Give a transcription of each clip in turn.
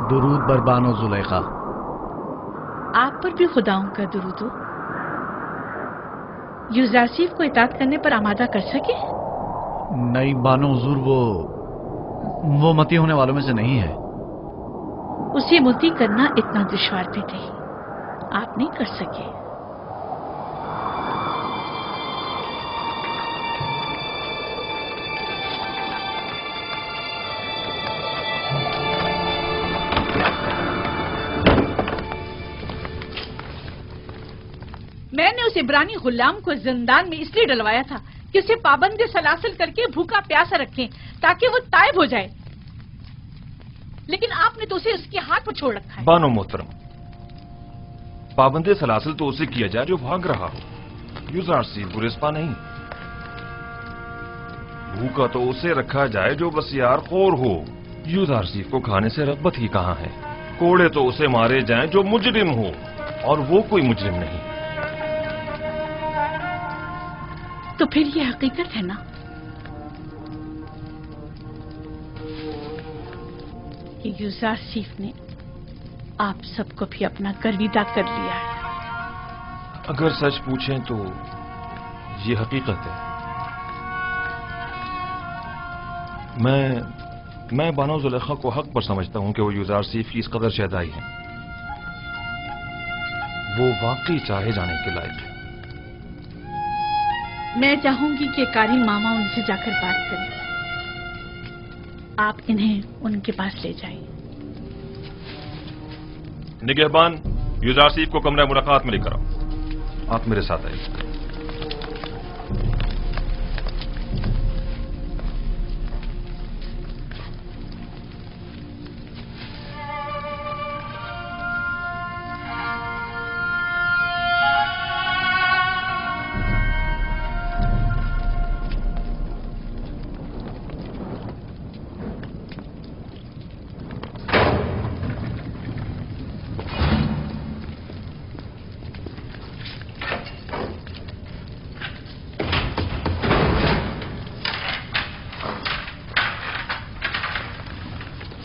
दुरूद बरबानो जुलेखा। आप पर भी खुदाओं का दुरूद हो। यूजारसीफ को इताअत करने पर आमादा कर सके? नहीं बानो हुजूर, वो मती होने वालों में से नहीं है। उसे मुती करना इतना दुश्वार भी नहीं, आप नहीं कर सके। मैंने उस इब्रानी गुलाम को जिंदान में इसलिए डलवाया था कि उसे पाबंदी सलासिल करके भूखा प्यासा रखें ताकि वो ताइब हो जाए, लेकिन आपने तो उसे उसके हाथ पर छोड़ रखा है। बानो मोहतरम, पाबंदी सलासिल तो उसे किया जाए जो भाग रहा हो, यूजारसीफ गुरेस्पा नहीं। भूखा तो उसे रखा जाए जो बसियार खोर हो, यूजारसीफ को खाने से रग़बत ही कहां है। कोड़े तो उसे मारे जाएं जो मुजरिम हो, और वो कोई मुजरिम नहीं। तो फिर ये हकीकत है ना कि यूजारसीफ ने आप सबको भी अपना गर्विदा कर लिया है। अगर सच पूछें तो ये हकीकत है। मैं बानो जुलेखा को हक पर समझता हूं कि वो यूजारसीफ की इस कदर शहदाई है। वो वाकई चाहे जाने के लायक है। मैं चाहूंगी कि कारी मामा उनसे जाकर बात करें। आप इन्हें उनके पास ले जाएं। निगहबान, यूजारसीफ को कमरा मुलाकात में लेकर आओ। आप मेरे साथ आइए।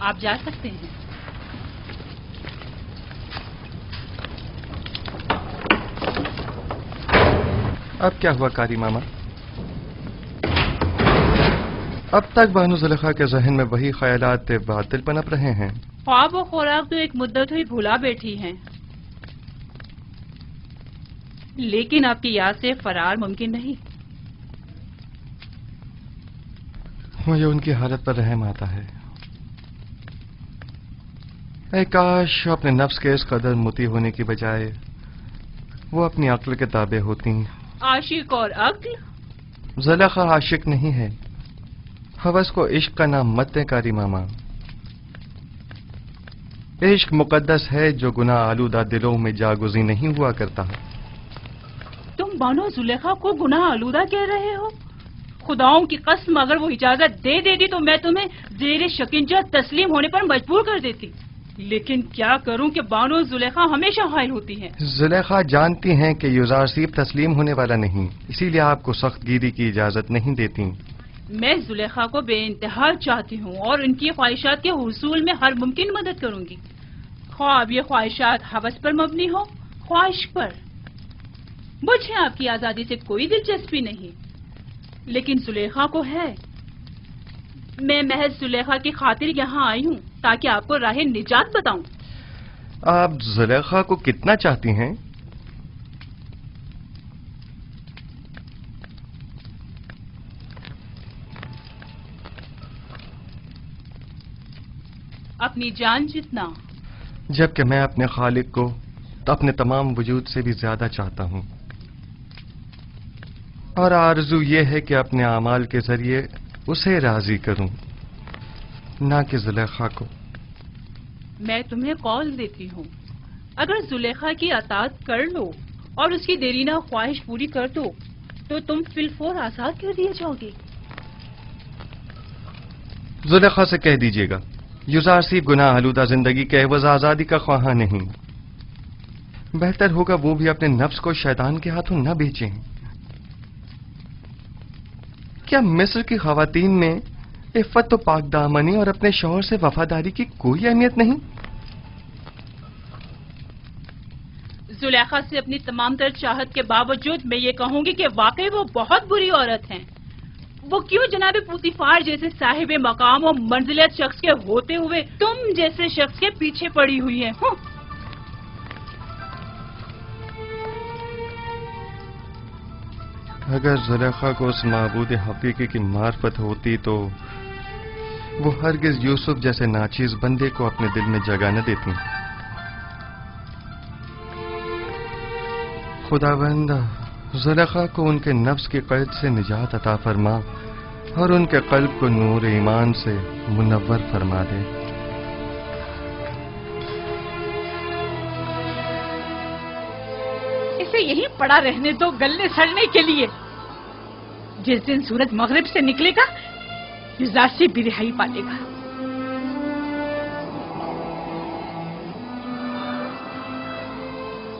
आप जा सकते हैं। अब क्या हुआ कारी मामा? अब तक बानो जुलेखा के जहन में वही ख्यालात बातिल पनप रहे हैं। ख्वाब और खुराक तो एक मुद्दत हुई भुला बैठी हैं, लेकिन आपकी याद से फरार मुमकिन नहीं। मुझे उनकी हालत पर रहम आता है। ऐ काश अपने नफ्स के इस कदर मुती होने की बजाय वो अपनी अक्ल के ताबे होती। आशिक और अक्ल? जुलेखा आशिक नहीं है। हवस को इश्क का नाम मत दे कारी मामा। इश्क मुकद्दस है जो गुनाह आलूदा दिलों में जागुजी नहीं हुआ करता। तुम बानो जुलेखा को गुनाह आलूदा कह रहे हो? खुदाओं की कसम, अगर वो इजाजत दे देती तो मैं तुम्हें जेर शकिंजा तस्लीम होने पर मजबूर कर देती। लेकिन क्या करूं कि बानो जुलेखा हमेशा हायल होती हैं। जुलेखा जानती हैं कि यूजारसीफ तस्लीम होने वाला नहीं, इसीलिए आपको सख्त गिरी की इजाजत नहीं देती। मैं जुलेखा को बेइंतहा चाहती हूँ और इनकी ख्वाहिशात के हुसूल में हर मुमकिन मदद करूंगी, ख्वाब ये ख्वाहिशात हवस पर मबनी हो, ख्वाहिश पर। मुझे आपकी आजादी से कोई दिलचस्पी नहीं, लेकिन जुलेखा को है। मैं महज जुलेखा की खातिर यहाँ आई हूँ ताकि आपको राह निजात बताऊं। आप जुलेखा को कितना चाहती हैं? अपनी जान जितना। जबकि मैं अपने खालिक को तो अपने तमाम वजूद से भी ज्यादा चाहता हूँ, और आरज़ू ये है कि अपने अमाल के जरिए उसे राजी करूं, ना कि जुलेखा को। मैं तुम्हें कौल देती हूँ, अगर जुलेखा की अताअत कर लो और उसकी देरीना ख्वाहिश पूरी कर दो तो तुम फिलफौर आजाद कर दिए जाओगे। زلیخا سے کہہ دیجیے گا یزار سیب گناہ آلودہ زندگی کے عوض آزادی کا خواہاں نہیں. بہتر ہوگا وہ بھی اپنے نفس کو شیطان کے ہاتھوں نہ بیچیں. کیا مصر کی خواتین میں عفت و پاک دامنی اور اپنے شوہر سے وفاداری کی کوئی اہمیت نہیں؟ زلیخا سے اپنی تمام تر چاہت کے باوجود میں یہ کہوں گی کہ واقعی وہ بہت بری عورت ہیں. وہ کیوں جناب پوتیفار جیسے صاحب مقام و منزلت شخص کے ہوتے ہوئے تم جیسے شخص کے پیچھے پڑی ہوئی ہیں؟ اگر زلیخا کو اس معبود حقیقی کی معرفت ہوتی تو وہ ہرگز یوسف جیسے ناچیز بندے کو اپنے دل میں جگہ نہ دیتی. خداوند زلیخا کو ان کے نفس کی قید سے نجات عطا فرما اور ان کے قلب کو نور ایمان سے منور فرما دے. اسے یہی پڑا رہنے دو گلے سڑنے کے لیے. جس دن سورج مغرب سے نکلے گا یزار سے بھی رہائی پالے گا.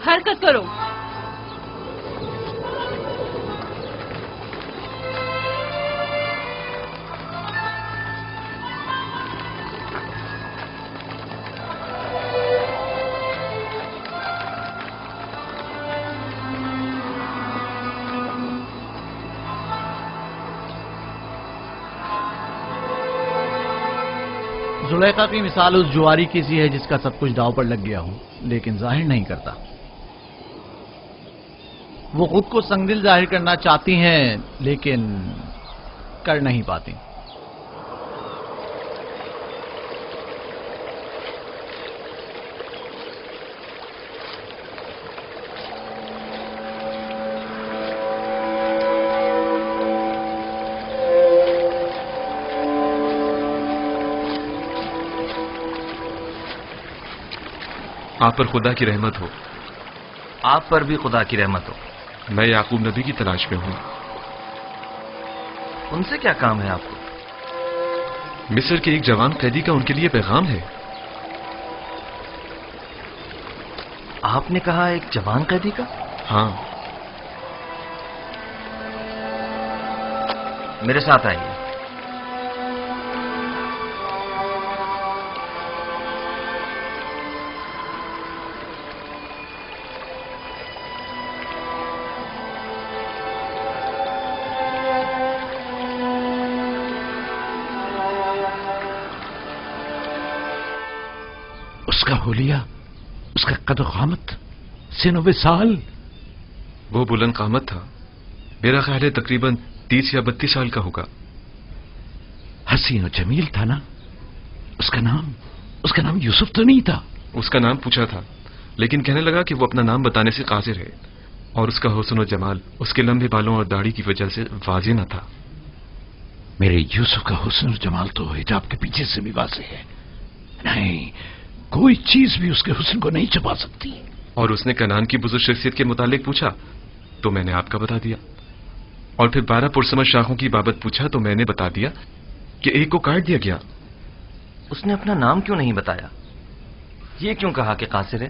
حرکت کرو. زلیخا کی مثال اس جواری کی سی ہے جس کا سب کچھ داؤ پر لگ گیا ہو لیکن ظاہر نہیں کرتا. وہ خود کو سنگدل ظاہر کرنا چاہتی ہیں لیکن کر نہیں پاتی. آپ پر خدا کی رحمت ہو. آپ پر بھی خدا کی رحمت ہو. میں یعقوب نبی کی تلاش میں ہوں. ان سے کیا کام ہے آپ کو؟ مصر کے ایک جوان قیدی کا ان کے لیے پیغام ہے. آپ نے کہا ایک جوان قیدی کا؟ ہاں. میرے ساتھ آئیے. اس کا حلیہ، اس کا قد و قامت، سن و سال. وہ بلند قامت تھا. میرا خیال ہے تقریباً 30 یا 32 سال کا ہوگا. حسین و جمیل تھا نا؟ اس کا نام یوسف تو نہیں تھا؟ اس کا نام پوچھا تھا لیکن کہنے لگا کہ وہ اپنا نام بتانے سے قاصر ہے اور اس کا حسن و جمال اس کے لمبے بالوں اور داڑھی کی وجہ سے واضح نہ تھا. میرے یوسف کا حسن و جمال تو حجاب کے پیچھے سے بھی واضح ہے. نہیں، کوئی چیز بھی اس کے حسن کو نہیں چھپا سکتی. اور اس نے کنعان کی بزرگ شخصیت کے متعلق پوچھا تو میں نے آپ کا بتا دیا. اور پھر 12 پرسمر شاخوں کی بابت پوچھا تو میں نے بتا دیا کہ ایک کو کاٹ دیا گیا. اس نے اپنا نام کیوں نہیں بتایا؟ یہ کیوں کہا کہ قاصر ہے؟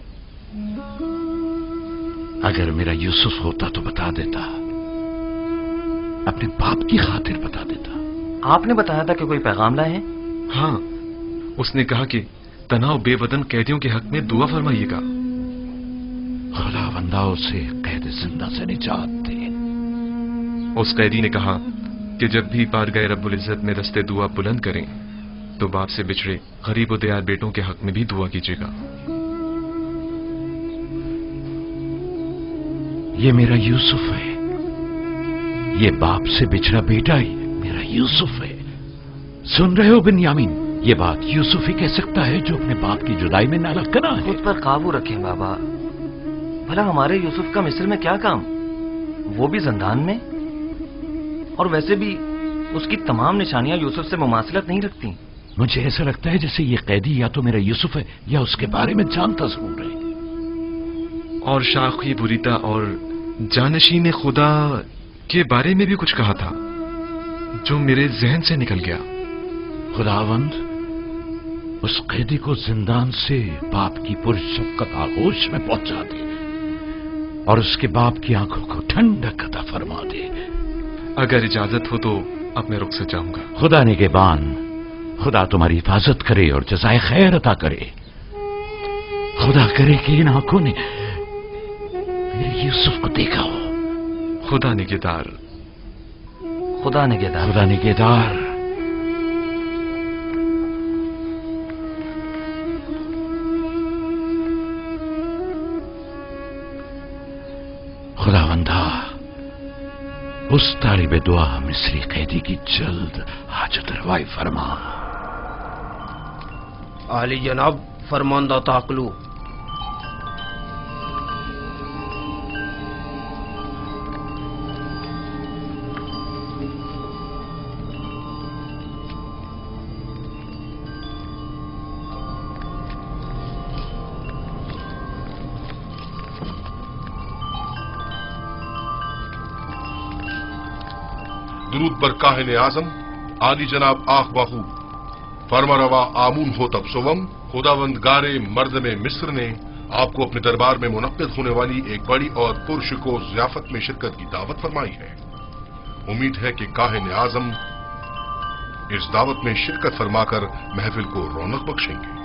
اگر میرا یوسف ہوتا تو بتا دیتا، اپنے باپ کی خاطر بتا دیتا. آپ نے بتایا تھا کہ کوئی پیغام لائے ہیں؟ ہاں، اس نے کہا کہ تنہا بے وطن قیدیوں کے حق میں دعا فرمائیے گا. خدا بندہ سے قید زندہ سے نجات دے. اس قیدی نے کہا کہ جب بھی بارگاہ رب العزت میں دستے دعا بلند کریں تو باپ سے بچھڑے غریب و دیار بیٹوں کے حق میں بھی دعا کیجیے گا. یہ میرا یوسف ہے. یہ باپ سے بچھڑا بیٹا ہی میرا یوسف ہے. سن رہے ہو بنیامین؟ یہ بات یوسف ہی کہہ سکتا ہے جو اپنے باپ کی جدائی میں نالہ کنا ہے. خود پر قابو رکھیں بابا. بھلا ہمارے یوسف کا مصر میں کیا کام؟ وہ بھی زندان میں. اور ویسے بھی اس کی تمام نشانیاں یوسف سے مماثلت نہیں رکھتی. مجھے ایسا لگتا ہے جیسے یہ قیدی یا تو میرا یوسف ہے یا اس کے بارے میں جانتا ضرور ہے. اور شاخی بریتا اور جانشین خدا کے بارے میں بھی کچھ کہا تھا جو میرے ذہن سے نکل گیا. खुदावंद उस कैदी को जिंदान से बाप की पुरशफ़क़त आगोश में पहुंचा दे और उसके बाप की आंखों को ठंडक अता फरमा दे। अगर इजाजत हो तो अब मैं रुक से जाऊंगा। खुदा निगहबान, खुदा तुम्हारी हिफाजत करे और जज़ाए खैर अता करे। खुदा करे कि इन आंखों ने मेरे यूसुफ को देखा हो। खुदा निगहदार। खुदा निगहदार। खुदा निगहदार। खुदावंदा, उस तालिबे दुआ मिस्री कैदी की जल्द हाजत रवाई फरमा। आली जनाब, फरमानदा ताकलू। दुरूद बर काहिन आजम आली जनाब आख बाहू फरमारवा आमून हो तब सोवम। खुदावंद गारे मर्द में मिस्र ने आपको अपने दरबार में मुनक्किद होने वाली एक बड़ी और पुरशको ज़ियाफत में शिरकत की दावत फरमाई है। उम्मीद है कि काहिन आजम इस दावत में शिरकत फरमाकर महफिल को रौनक बख्शेंगे।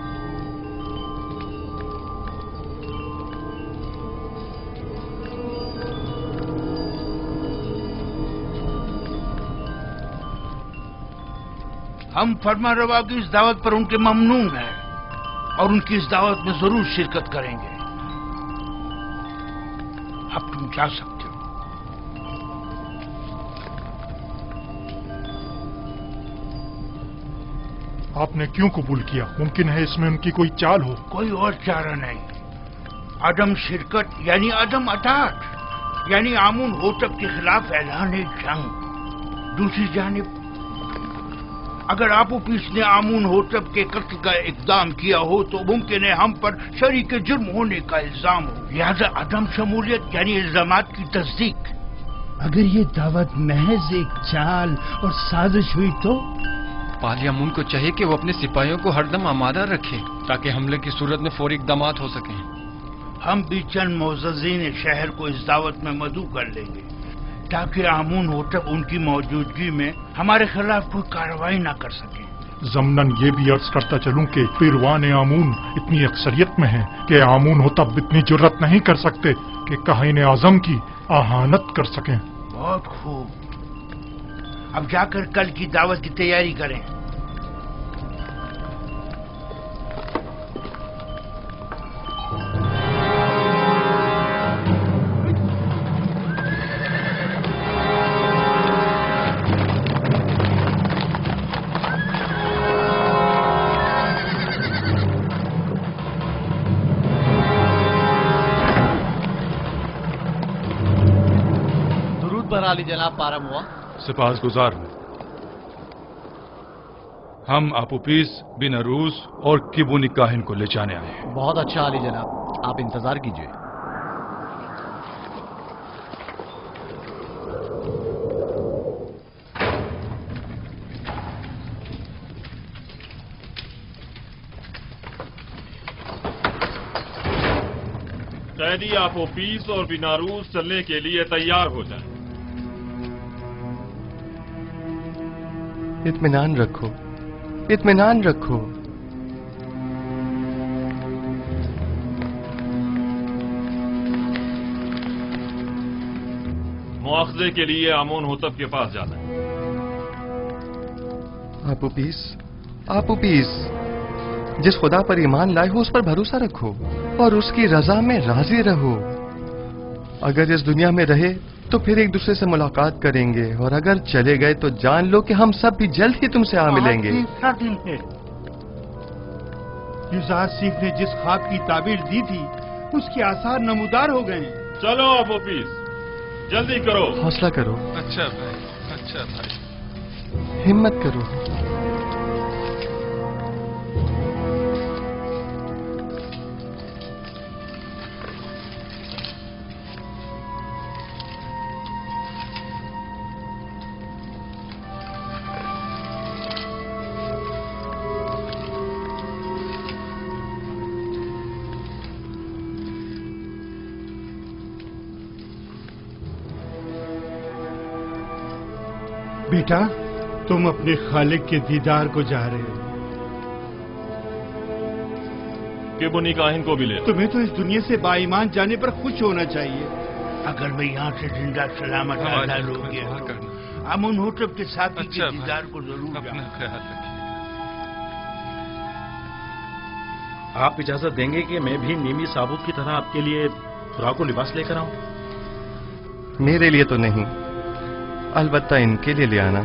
हम फरमारवा की इस दावत पर उनके ममनून हैं और उनकी इस दावत में जरूर शिरकत करेंगे। अब तुम जा सकते हो। आपने क्यों कबूल किया? मुमकिन है इसमें उनकी कोई चाल हो। कोई और चारा नहीं। अदम शिरकत यानी अदम अताअत, यानी आमून होतब के खिलाफ ऐलान जंग। दूसरी जानिब अगर आपूपीस ने आमून होतब के कत्ल का इक़दाम किया हो तो मुमकिन है हम पर शरीक जुर्म होने का इल्जाम हो। लिहाजा अदम शमूलियत यानी इल्जामात की तस्दीक। अगर ये दावत महज एक चाल और साजिश हुई तो पालियामून को चाहिए कि वो अपने सिपाहियों को हरदम आमादा रखे ताकि हमले की सूरत में फौरी इक़दामात हो सकें। हम भी चंद मोअज़्ज़ज़ीन शहर को इस दावत में मदऊ कर लेंगे ताकि आमून होतब उनकी मौजूदगी में हमारे खिलाफ कोई कार्रवाई ना कर सके। ज़मनन ये भी अर्ज करता चलूं कि पीरवान आमून इतनी अक्सरियत में है कि आमून होतब इतनी जुर्रत नहीं कर सकते कि काहिन आज़म की आहानत कर सकें। बहुत खूब। अब जाकर कल की दावत की तैयारी करें। अली जनाब पारम हुआ। सिपाहगुजार हूं। हम आपूपीस बिन अरूस और किबुनी काहिन को ले जाने आए हैं। बहुत अच्छा अली जनाब, आप इंतजार कीजिए। कैदी आपूपीस और बिनारूस चलने के लिए तैयार हो जाए। इत्मीनान रखो, इत्मीनान रखो। मुआखजे के लिए आमून होतब के पास जाना है। आपूपीस, आपूपीस, जिस खुदा पर ईमान लाए हो उस पर भरोसा रखो और उसकी रजा में राजी रहो। अगर इस दुनिया में रहे तो फिर एक दूसरे से मुलाकात करेंगे और अगर चले गए तो जान लो कि हम सब भी जल्द ही तुमसे आ मिलेंगे। यूसुफ ने जिस ख्वाब की ताबीर दी थी उसके आसार नमूदार हो गए। चलो आपूपीस, जल्दी करो। हौसला करो। अच्छा भाई, अच्छा भाई। हिम्मत करो। बेटा, तुम अपने खालिक के दीदार को जा रहे हो। किबुनी काहिन को भी ले। तुम्हें तो इस दुनिया से बाईमान जाने पर खुश होना चाहिए। अगर मैं यहाँ से जिंदा सलामत आजाद हो गया, अमन होटब के साथी के दीदार को जरूर अपना ख्याल रखें। आप इजाजत देंगे कि मैं भी मीमी साबुत की तरह आपके लिए खुराक और लिबास लेकर आऊं? मेरे लिए तो नहीं, अलबत्ता इनके लिए ले आना।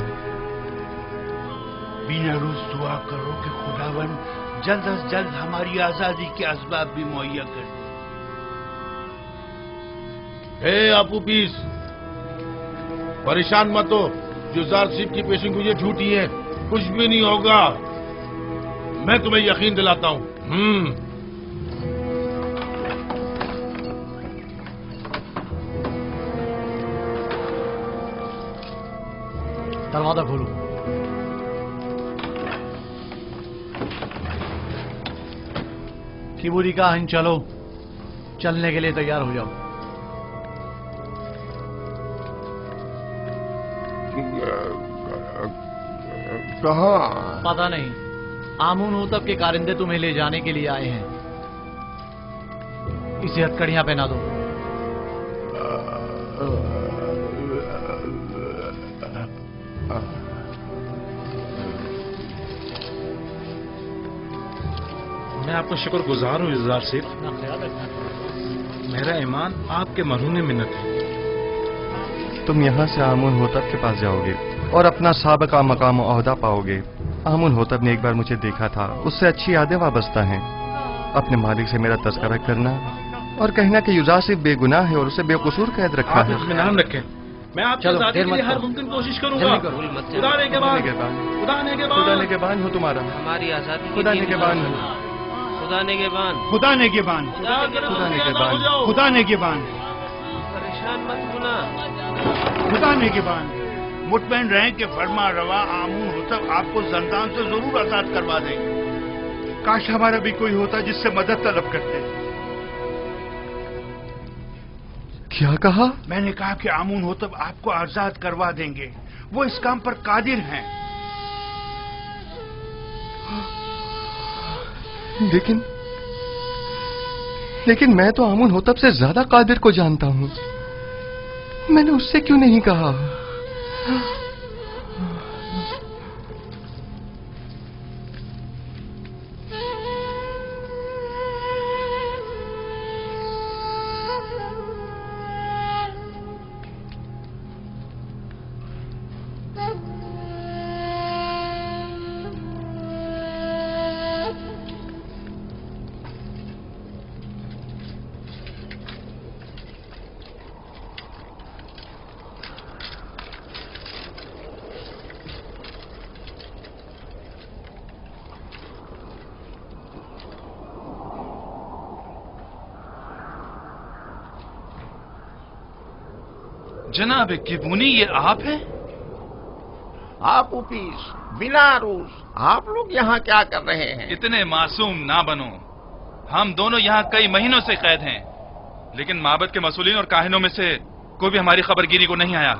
बिना रोज दुआ करो कि खुदावन जल्द अज जल्द हमारी आजादी के असबाब भी मुहैया कर दे। हे आपू पीस, परेशान मत हो। जुजार सिप की पेशिंग मुझे झूठी है, कुछ भी नहीं होगा। मैं तुम्हें यकीन दिलाता हूं। दरवाजा खोलो। किबुनी काहिन, चलो, चलने के लिए तैयार हो जाओ। कहाँ? पता नहीं, आमून होतब के कारिंदे तुम्हें ले जाने के लिए आए हैं। इसे हथकड़ियां पहना दो। मैं आपका शुक्रगुजार हूँ जुजार सिप। मेरा ईमान आपके मरहून मिन्नत है। तुम यहाँ से आमून होतब के पास जाओगे और अपना साबका मकाम ओहदा पाओगे। आमून होतब ने एक बार मुझे देखा था, उससे अच्छी यादें वाबस्ता हैं। अपने मालिक से मेरा तस्करा करना और कहना कि युजार सिर्फ बेगुनाह है और उसे बेकसूर कैद रखा है। इत्मीनान रखें, मैं आपकी आजादी के लिए हर मुमकिन कोशिश करूंगा। खुदा ने के बाद, खुदा ने के बाद, खुदा ने के बान हो तुम्हारा। हमारी आजादी खुदा ने के बान हो। खुदा ने के बान, खुदा ने के बान, खुदा ने के बान, खुदा ने के बान, परेशान मत होना, खुदा ने के बान। मुतमईन रहें कि फरमा रवा आमून होतब आपको जंदान से जरूर आजाद करवा देंगे। काश हमारा भी कोई होता जिससे मदद तलब करते। क्या कहा? मैंने कहा कि आमून होतब आपको आजाद करवा देंगे, वो इस काम पर कादिर हैं। लेकिन मैं तो आमून होतब से ज्यादा कादिर को जानता हूं। मैंने उससे क्यों नहीं कहा? जनाब किबुनी, ये आप हैं? आप उपीस, बिना रूस, आप लोग यहाँ क्या कर रहे हैं? इतने मासूम ना बनो। हम दोनों यहाँ कई महीनों से कैद हैं, लेकिन माबद के मसूलीन और काहिनों में से कोई भी हमारी खबरगिरी को नहीं आया।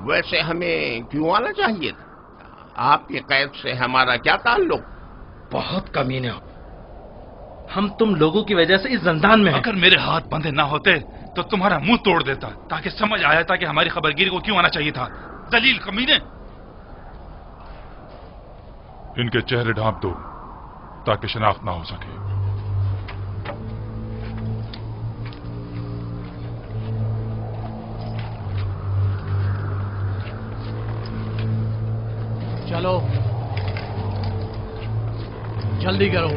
वैसे हमें क्यों आना चाहिए था? आपकी कैद से हमारा क्या ताल्लुक? बहुत कमीने हो। हम तुम लोगों की वजह से इस जंदान में हैं। अगर मेरे हाथ बंधे ना होते तो तुम्हारा मुंह तोड़ देता, ताकि समझ आया था कि हमारी खबरगिरी को क्यों आना चाहिए था। जलील कमीने। इनके चेहरे ढांप दो ताकि शनाख्त ना हो सके। चलो, जल्दी करो,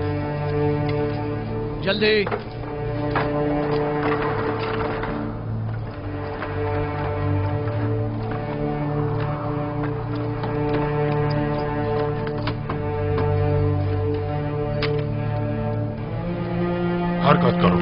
जल्दी। हरकत करो।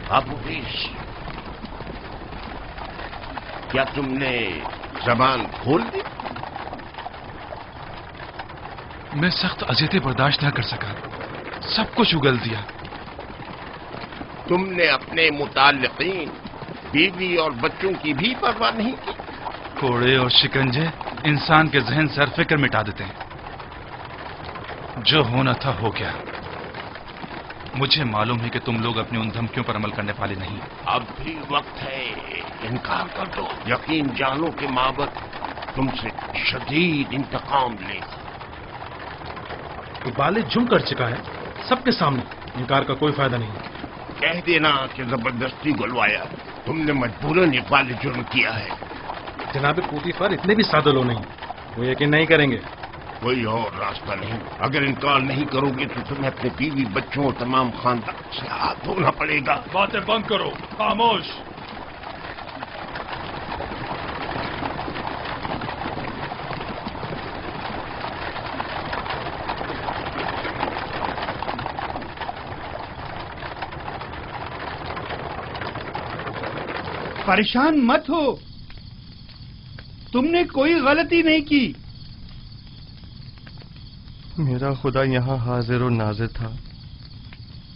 आपूपीस, क्या तुमने जबान खोल दी? मैं सख्त अजियतें बर्दाश्त न कर सका, सब कुछ उगल दिया। तुमने अपने मुताल्लिकीन, बीवी और बच्चों की भी परवाह नहीं की? कोड़े और शिकंजे इंसान के जहन से हर फिक्र मिटा देते हैं। जो होना था हो गया। मुझे मालूम है कि तुम लोग अपनी उन धमकियों पर अमल करने वाले नहीं। अब भी वक्त है, इनकार कर दो। यकीन जानो कि माबद तुमसे शदीद इंतकाम लेगा। बाले जुम कर चुका है सबके सामने, इनकार का कोई फायदा नहीं। कह देना कि जबरदस्ती गुलवाया, तुमने मजबूरन इकबाल जुर्म किया है। जनाब पोतीफर इतने भी सादे लोग नहीं, वो यकीन नहीं करेंगे। कोई और रास्ता नहीं। अगर इनकार नहीं करोगे तो तुम्हें अपने बीवी बच्चों और तमाम खानदान से हाथ धोना पड़ेगा। बातें बंद करो, खामोश। परेशान मत हो, तुमने कोई गलती नहीं की। मेरा खुदा यहाँ हाजिर और नाजिर था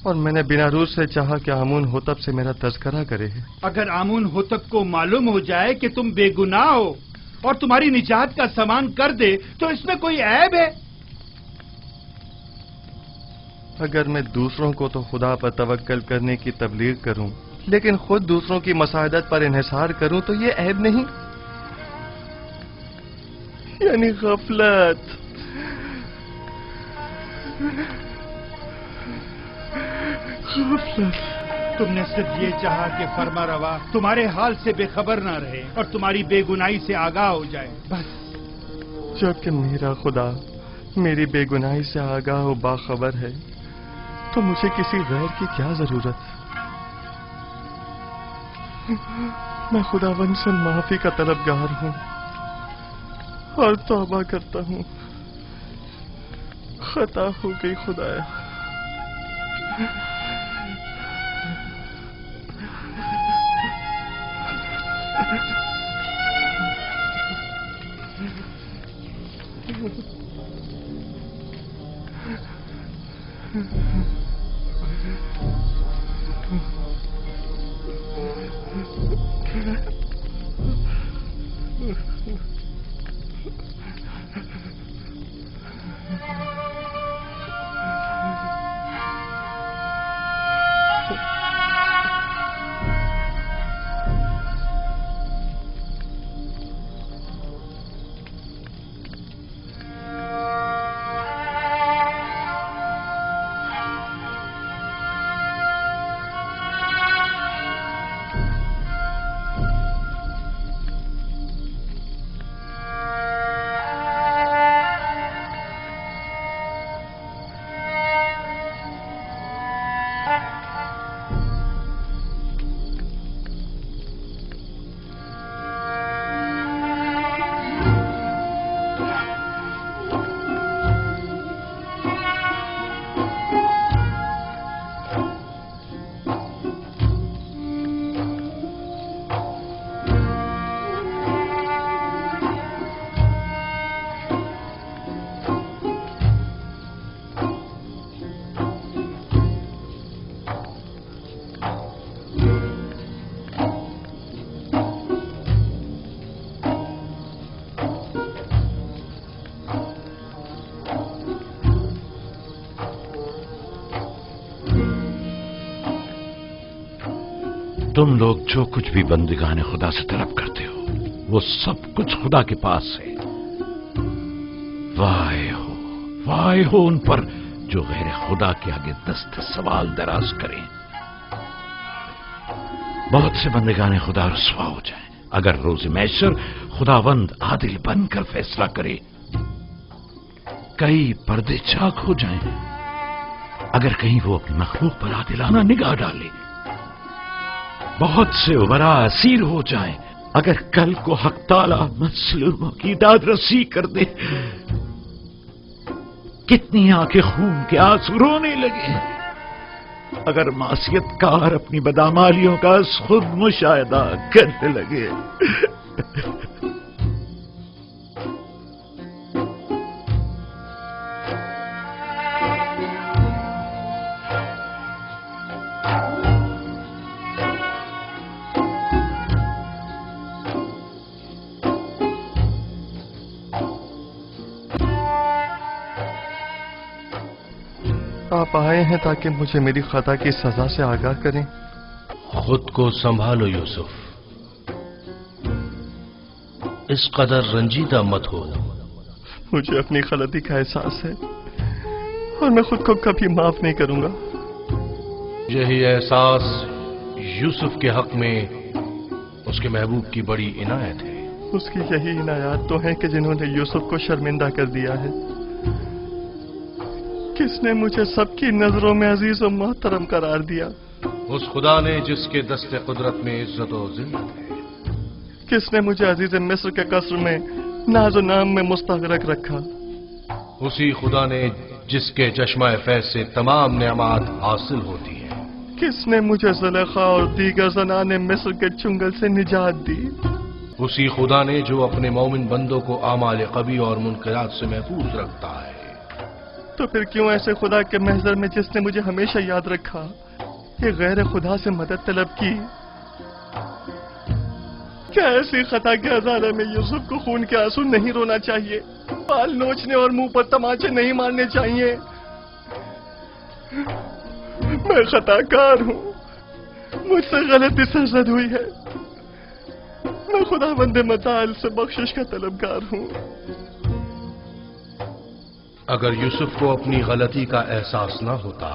और मैंने बिना रूस से चाहा कि आमून होतब से मेरा तज़किरा करे। अगर आमून होतब को मालूम हो जाए कि तुम बेगुनाह हो और तुम्हारी निजात का सामान कर दे तो इसमें कोई ऐब है? अगर मैं दूसरों को तो खुदा पर तवक्कल करने की तबलीग करूं, लेकिन खुद दूसरों की मसादत पर इन्हिसार करूं तो ये ऐब नहीं, यानी गफलत। तुमने सिर्फ ये चाहा कि फरमा रवा तुम्हारे हाल से बेखबर ना रहे और तुम्हारी बेगुनाही से आगाह हो जाए, बस। जबकि मेरा खुदा मेरी बेगुनाही से आगाह और बाखबर है तो मुझे किसी गैर की क्या जरूरत। मैं खुदावंद से माफी का तलबगार हूं और तौबा करता हूं। खता हो गई खुदाया। तुम लोग जो कुछ भी बंदिगाने खुदा से तलब करते हो वो सब कुछ खुदा के पास है। वाह हो उन पर जो गैर खुदा के आगे दस्त सवाल दराज करें। बहुत से बंदिगाने खुदा रुसवा हो जाएं अगर रोज़ महशर खुदावंद आदिल बनकर फैसला करे। कई पर्दे चाक हो जाएं अगर कहीं वो अपनी मखलूक पर आदिलाना निगाह डाले। बहुत से उमरा असीर हो जाएं अगर कल को हक ताला मजलूमों की दाद रसी कर दे। कितनी आंखें खून के आंसू रोने लगे اگر معصیت کار اپنی بدعمالیوں کا خود مشاہدہ کرنے لگے۔ آپ آئے ہیں تاکہ مجھے میری خطا کی سزا سے آگاہ کریں۔ خود کو سنبھالو یوسف، اس قدر رنجیدہ مت ہو۔ مجھے اپنی غلطی کا احساس ہے اور میں خود کو کبھی معاف نہیں کروں گا۔ یہی احساس یوسف کے حق میں اس کے محبوب کی بڑی عنایت ہے۔ اس کی یہی عنایات تو ہیں کہ جنہوں نے یوسف کو شرمندہ کر دیا ہے۔ کس نے مجھے سب کی نظروں میں عزیز و محترم قرار دیا؟ اس خدا نے جس کے دست قدرت میں عزت و ذلت ہے۔ کس نے مجھے عزیز مصر کے قصر میں ناز و نام میں مستغرق رکھا؟ اسی خدا نے جس کے چشمہ فیض سے تمام نعمات حاصل ہوتی ہیں۔ کس نے مجھے زلیخا اور دیگر زنان مصر کے چنگل سے نجات دی؟ اسی خدا نے جو اپنے مومن بندوں کو اعمال قبیح اور منکرات سے محفوظ رکھتا ہے۔ تو پھر کیوں ایسے خدا کے محضر میں جس نے مجھے ہمیشہ یاد رکھا کہ غیر خدا سے مدد طلب کی؟ کیا ایسی خطا کے ہزارے میں یوسف کو خون کے آنسو نہیں رونا چاہیے؟ بال نوچنے اور منہ پر تماچے نہیں مارنے چاہیے؟ میں خطا کار ہوں، مجھ سے غلطی سرزد ہوئی ہے۔ میں خدا بند متعال سے بخشش کا طلبگار ہوں۔ اگر یوسف کو اپنی غلطی کا احساس نہ ہوتا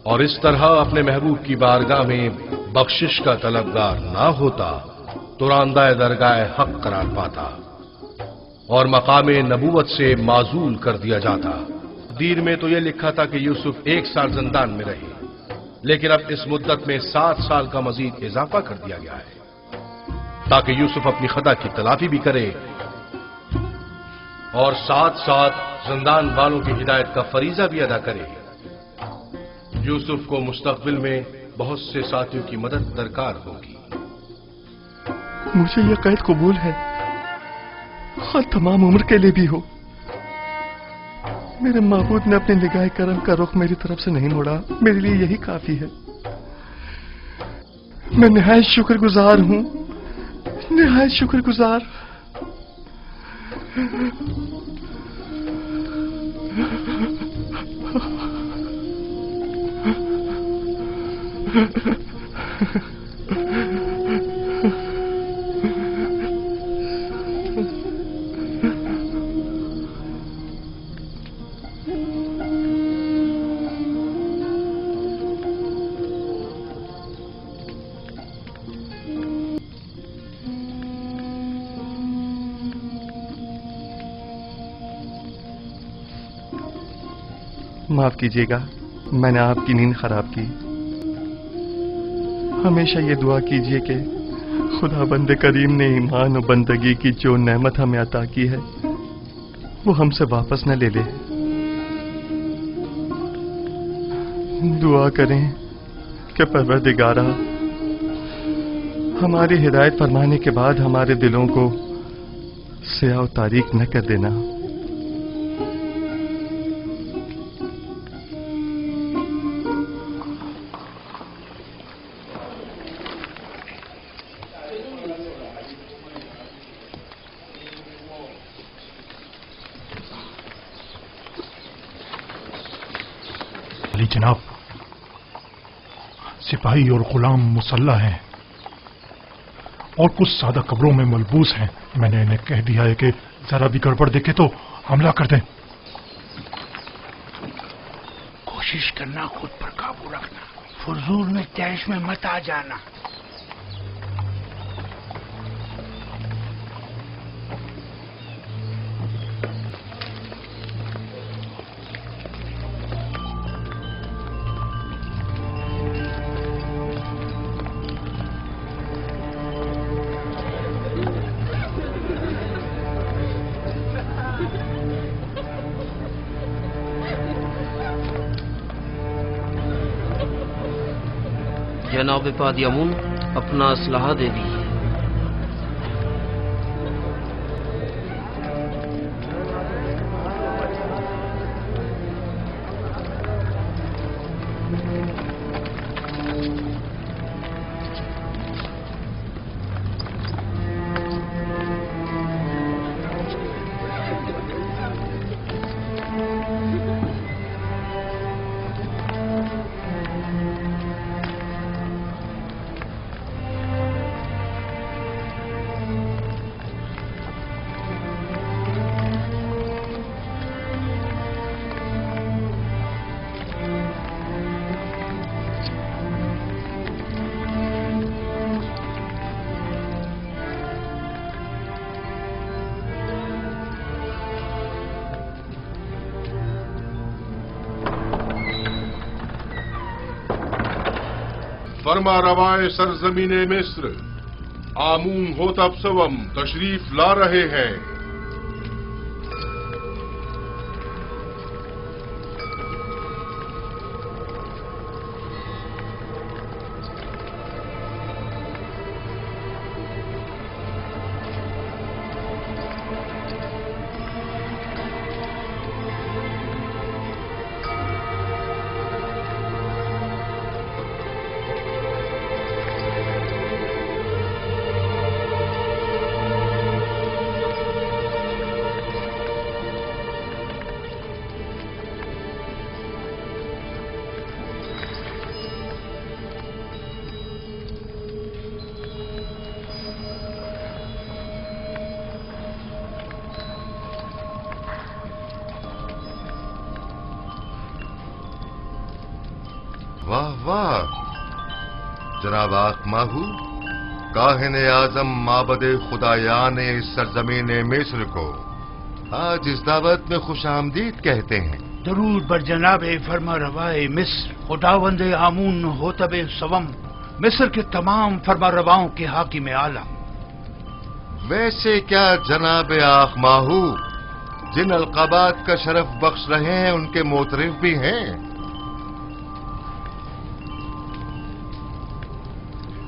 اور اس طرح اپنے محبوب کی بارگاہ میں بخشش کا طلبگار نہ ہوتا تو راندہ درگاہ حق قرار پاتا اور مقام نبوت سے معزول کر دیا جاتا۔ دیر میں تو یہ لکھا تھا کہ یوسف 1 سال زندان میں رہے، لیکن اب اس مدت میں 7 سال کا مزید اضافہ کر دیا گیا ہے تاکہ یوسف اپنی خطا کی تلافی بھی کرے اور ساتھ ساتھ زندان والوں کی ہدایت کا فریضہ بھی ادا کرے۔ یوسف کو مستقبل میں بہت سے ساتھیوں کی مدد درکار ہوگی۔ مجھے یہ قید قبول ہے، خود تمام عمر کے لیے بھی ہو۔ میرے معبود نے اپنے نگاہ کرم کا رخ میری طرف سے نہیں موڑا، میرے لیے یہی کافی ہے۔ میں نہایت شکر گزار ہوں، نہایت شکر گزار۔ معاف کیجیے گا، میں نے آپ کی نیند خراب کی۔ ہمیشہ یہ دعا کیجیے کہ خدا بند کریم نے ایمان و بندگی کی جو نعمت ہمیں عطا کی ہے وہ ہم سے واپس نہ لے لے۔ دعا کریں کہ پروردگارا ہماری ہدایت فرمانے کے بعد ہمارے دلوں کو سیاہ و تاریک نہ کر دینا۔ علی جناب، سپاہی اور غلام مسلح ہیں اور کچھ سادہ قبروں میں ملبوس ہیں۔ میں نے انہیں کہہ دیا ہے کہ ذرا بھی گڑبڑ دیکھے تو حملہ کر دیں۔ کوشش کرنا خود پر قابو رکھنا، فضول میں تیش میں مت آ جانا۔ जनाब पादियामून अपना असलहा दे दीजिए। फरमा रवाए सरजमीने मिस्र आमून होतब सवम तशरीफ ला रहे हैं। वाह वाह जनाब आखमाहू, काहिन आजम माबद खुदायान सरजमीन मिस्र को आज इस दावत में खुश आमदीद कहते हैं। दरूद बर जनाब फरमा रवाए मिस्र खुदावंद आमून होतब सवम मिस्र के तमाम फरमा रवाओं के हाकिम आलम। वैसे क्या जनाब आखमाहू जिन अलकाबात का शरफ बख्श रहे हैं उनके मोतरिफ भी हैं?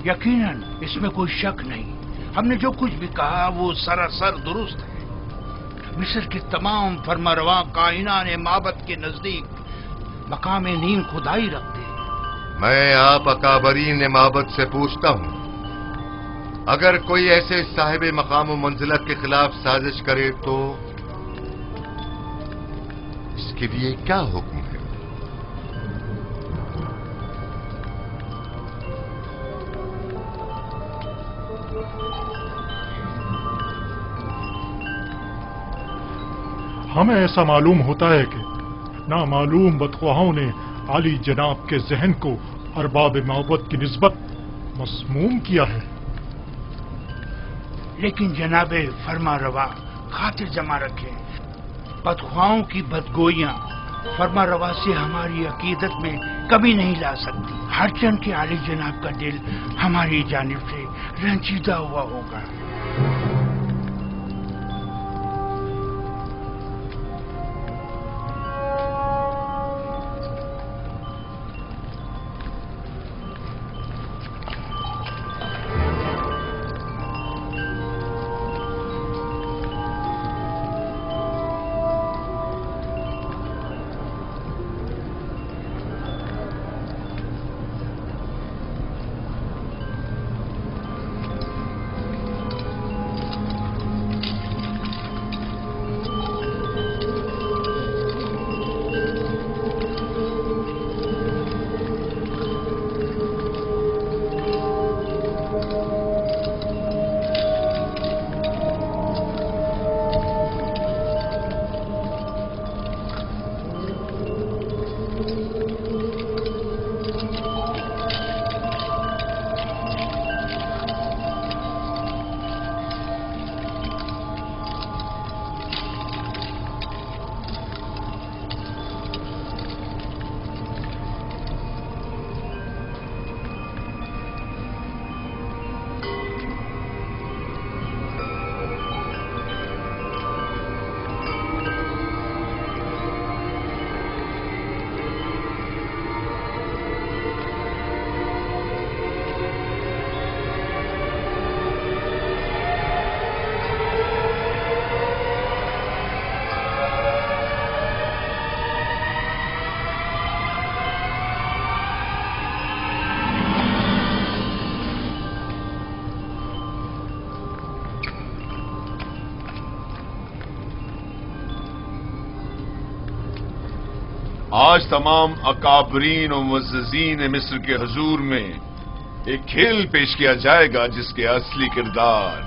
यकीनन इसमें कोई शक नहीं। हमने जो कुछ भी कहा वो सरासर दुरुस्त है। मिस्र के तमाम फरमारवा कायनात माबद के नजदीक मकाम नीम खुदाई रखते हैं। मैं आप अकाबरीन माबद से पूछता हूं, अगर कोई ऐसे साहिब मकाम व मंजिलत के खिलाफ साजिश करे तो इसके लिए क्या हुक्म है? हमें ऐसा मालूम होता है कि नामालूम बदख्वाहों ने आली जनाब के जहन को अरबाब माबद की निस्बत मसमूम किया है। लेकिन जनाब फरमा रवा खातिर जमा रखे, बदख्वाहों की बदगोइयां फरमा रवा से हमारी अकीदत में कभी नहीं ला सकती। हर चंद के आली जनाब का दिल हमारी जानिब से रंजीदा हुआ होगा। آج تمام اکابرین و معززین مصر کے حضور میں ایک کھیل پیش کیا جائے گا جس کے اصلی کردار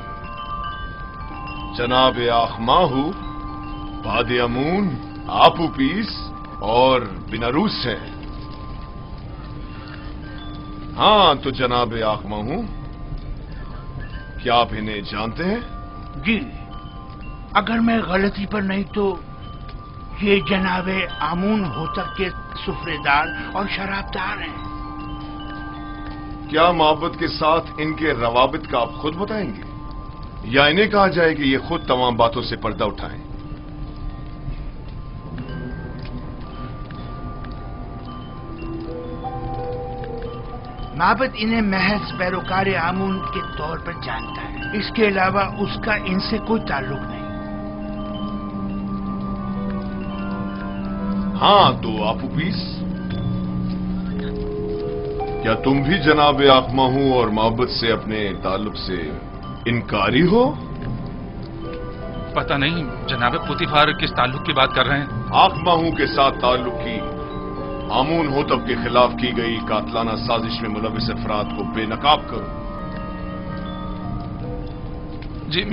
جناب آخماہو، باد امون، آپوپیس اور بیناروس ہیں۔ ہاں تو جناب آخماہو، کیا آپ انہیں جانتے ہیں؟ جی، اگر میں غلطی پر نہیں تو یہ جناب آمون ہوتب کے سفرے دار اور شراب دار ہیں۔ کیا محبت کے ساتھ ان کے روابط کا آپ خود بتائیں گے یا انہیں کہا جائے کہ یہ خود تمام باتوں سے پردہ اٹھائیں؟ معبد انہیں محض پیروکار آمون کے طور پر جانتا ہے، اس کے علاوہ اس کا ان سے کوئی تعلق نہیں۔ ہاں تو آپوپیس، کیا تم بھی جناب آخماہو اور محبت سے اپنے تعلق سے انکاری ہو؟ پتہ نہیں جناب پوتیفار کس تعلق کی بات کر رہے ہیں؟ آخماہو کے ساتھ تعلق کی آمون ہوتب کے خلاف کی گئی قاتلانہ سازش میں ملوث افراد کو بے نقاب کرو۔ جی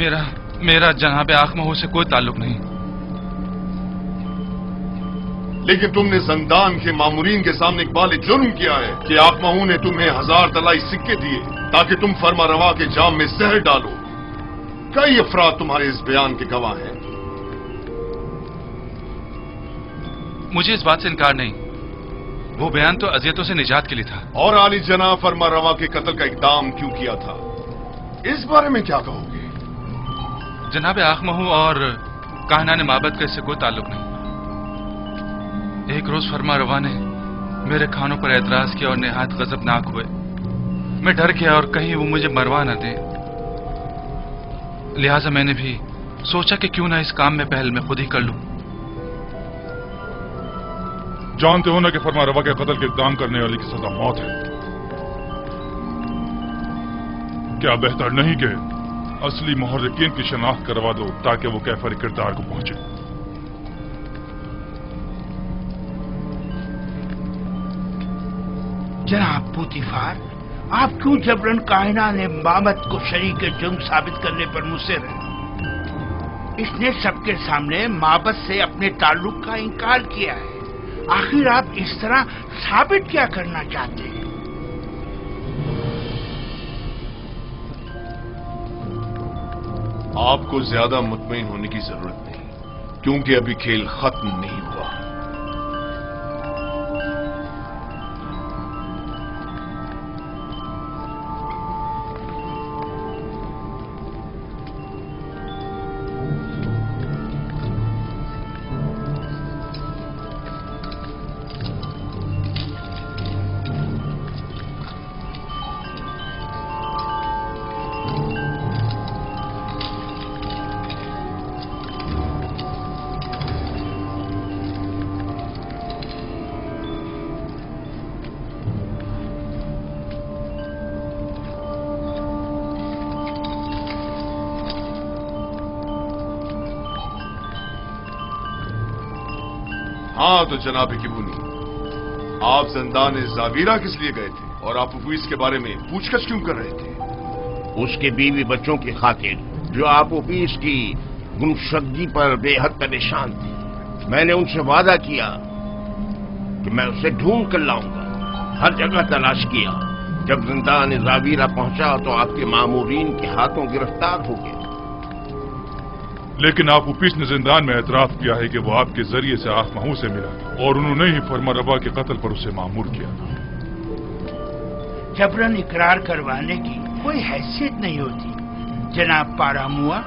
میرا جناب آخماہو سے کوئی تعلق نہیں۔ لیکن تم نے زندان کے مامورین کے سامنے اقبال جرم کیا ہے کہ آخماہو نے تمہیں 1000 طلائی سکے دیے تاکہ تم فرما روا کے جام میں زہر ڈالو۔ کئی افراد تمہارے اس بیان کے گواہ ہیں۔ مجھے اس بات سے انکار نہیں، وہ بیان تو اذیتوں سے نجات کے لیے تھا۔ اور عالی جناب فرما روا کے قتل کا اقدام کیوں کیا تھا، اس بارے میں کیا کہو گے؟ جناب آخماہو اور کاہنان معبد کا اس سے کوئی تعلق نہیں۔ ایک روز فرما روا نے میرے کھانوں پر اعتراض کیا اور نہایت غضبناک ہوئے۔ میں ڈر گیا اور کہیں وہ مجھے مروا نہ دیں، لہذا میں نے بھی سوچا کہ کیوں نہ اس کام میں پہل میں خود ہی کر لوں۔ جانتے ہو نا کہ فرما روا کے قتل کے اقدام کرنے والے کی سزا موت ہے۔ کیا بہتر نہیں کہ اصلی محرکین کی شناخت کروا دو تاکہ وہ کیفر کردار کو پہنچے؟ جناب پوتیفار، آپ کیوں جبرن کائنان معبد کو شریک جرم ثابت کرنے پر مصر ہیں؟ اس نے سب کے سامنے معبد سے اپنے تعلق کا انکار کیا ہے، آخر آپ اس طرح ثابت کیا کرنا چاہتے ہیں؟ آپ کو زیادہ مطمئن ہونے کی ضرورت نہیں، کیونکہ ابھی کھیل ختم نہیں ہوا۔ ہاں تو جناب کبونی، آپ زندان زاویرہ کس لیے گئے تھے اور آپ آپوپیس کے بارے میں پوچھ گچھ کیوں کر رہے تھے؟ اس کے بیوی بچوں کی خاطر جو آپوپیس کی گمشدگی پر بے حد پریشان تھی۔ میں نے ان سے وعدہ کیا کہ میں اسے ڈھونڈ کر لاؤں گا، ہر جگہ تلاش کیا۔ جب زندان زاویرہ پہنچا تو آپ کے مامورین کے ہاتھوں گرفتار ہو گئے۔ لیکن آپوپیس نے زندان میں اعتراف کیا ہے کہ وہ آپ کے ذریعے سے آخماہو سے ملا اور انہوں نے ہی فرما روا کے قتل پر اسے مامور کیا تھا۔ جبرن اقرار کروانے کی کوئی حیثیت نہیں ہوتی جناب پاراموا۔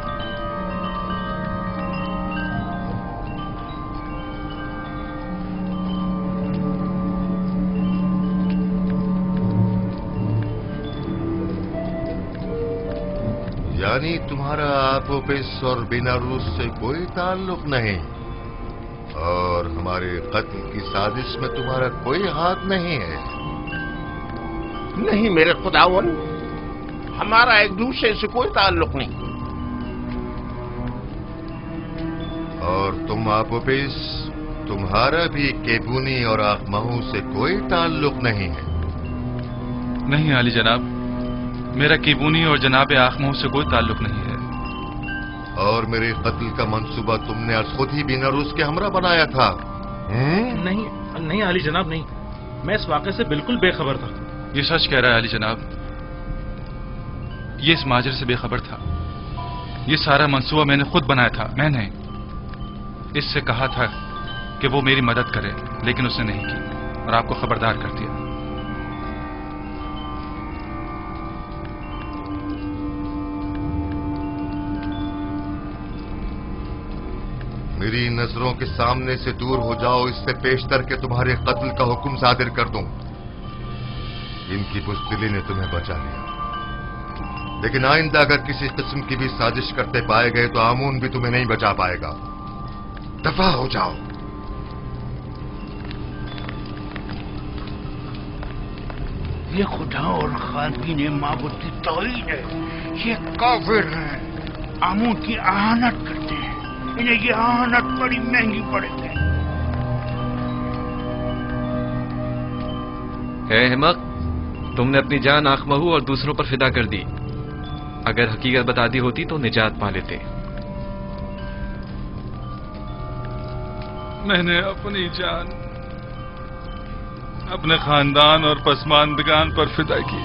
یعنی تمہارا آپوپیس اور بیناروس سے کوئی تعلق نہیں اور ہمارے قتل کی سازش میں تمہارا کوئی ہاتھ نہیں ہے؟ نہیں میرے خداون، ہمارا ایک دوسرے سے کوئی تعلق نہیں۔ اور تم آپوپیس، तुम्हारा भी केबूनी और आखमहू से कोई ताल्लुक नहीं है। नहीं आली जनाब, मेरा केबूनी और जनाब आखमहू से कोई ताल्लुक नहीं है। और मेरे कत्ल का मंसूबा तुमने आज खुद ही बीनारूस के हमरा बनाया था? नहीं नहीं आली जनाब, नहीं, मैं इस वाक़े से बिल्कुल बेखबर था। ये सच कह रहा है अली जनाब, ये इस माजरे से बेखबर था। ये सारा मंसूबा मैंने खुद बनाया था। मैंने इससे कहा था कि वो मेरी मदद करे, लेकिन उसने नहीं की और आपको खबरदार कर दिया। मेरी नजरों के सामने से दूर हो जाओ, इससे पेशतर के तुम्हारे कत्ल का हुक्म सादिर कर दूं। इनकी बुज़दिली ने तुम्हें बचा लिया, लेकिन आइंदा अगर किसी किस्म की भी साजिश करते पाए गए तो आमून भी तुम्हें नहीं बचा पाएगा। दफा हो जाओ। ये खुदा और खादीन माबूद की तौहीन है। ये काफिर हैं, आमून की आहानत करते हैं। इन्हें ये आहानत बड़ी महंगी पड़ेगी। है अहमक, तुमने अपनी जान आखमहू और दूसरों पर फिदा कर दी। अगर हकीकत बता दी होती तो निजात पा लेते। मैंने अपनी जान अपने खानदान और पसमानदगान पर फिदा की।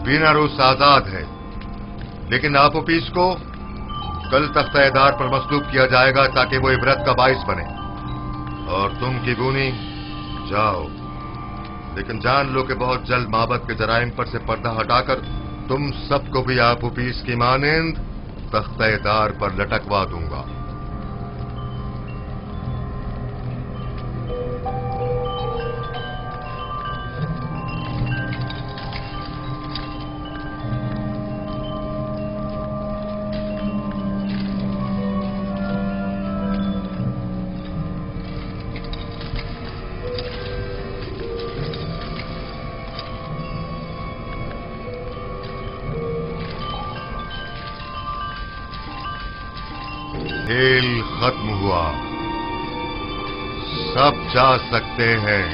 बीनारूस आजाद है, लेकिन आपोपीस को कल तख्ता-ए-दार पर मसलूब किया जाएगा ताकि वो इबरत का बाइस बने। और तुम केबूनी जाओ, लेकिन जान लो कि बहुत जल्द माबद के जराइम पर से पर्दा हटाकर तुम सबको भी आपोपीस की मानिंद तख्ता-ए-दार पर लटकवा दूंगा। खेल खत्म हुआ, सब जा सकते हैं।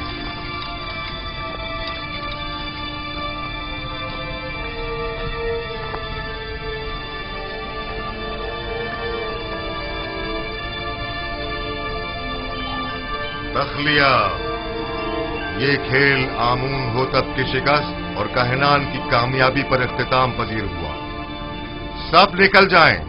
तखलिया, ये खेल आमून होतब की शिकस्त और कहनान की कामयाबी पर इख्तिताम पजीर हुआ। सब निकल जाएं।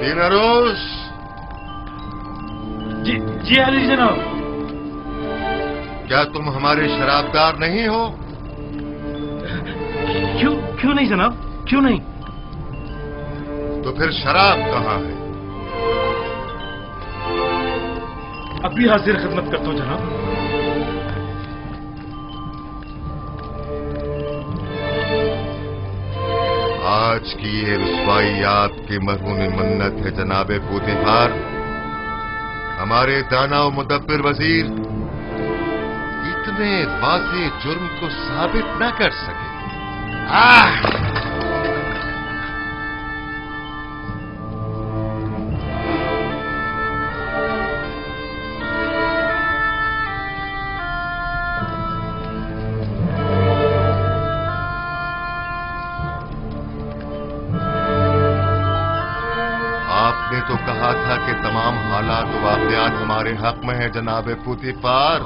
बीनारूस। जी अली जनाब। क्या तुम हमारे शराबदार नहीं हो? क्यों नहीं जनाब, क्यों नहीं? तो फिर शराब कहाँ है? अभी हाजिर खिदमत करता हूं जनाब। आज की ये रुसवाई आपकी मरहूमी मन्नत है जनाबे पूतीफार। हमारे दाना और मुदब्बिर वजीर इतने वाज़े जुर्म को साबित न कर सके। तो कहा था कि तमाम हालात वाक़यात हमारे हक में है जनाबे पूतीफार।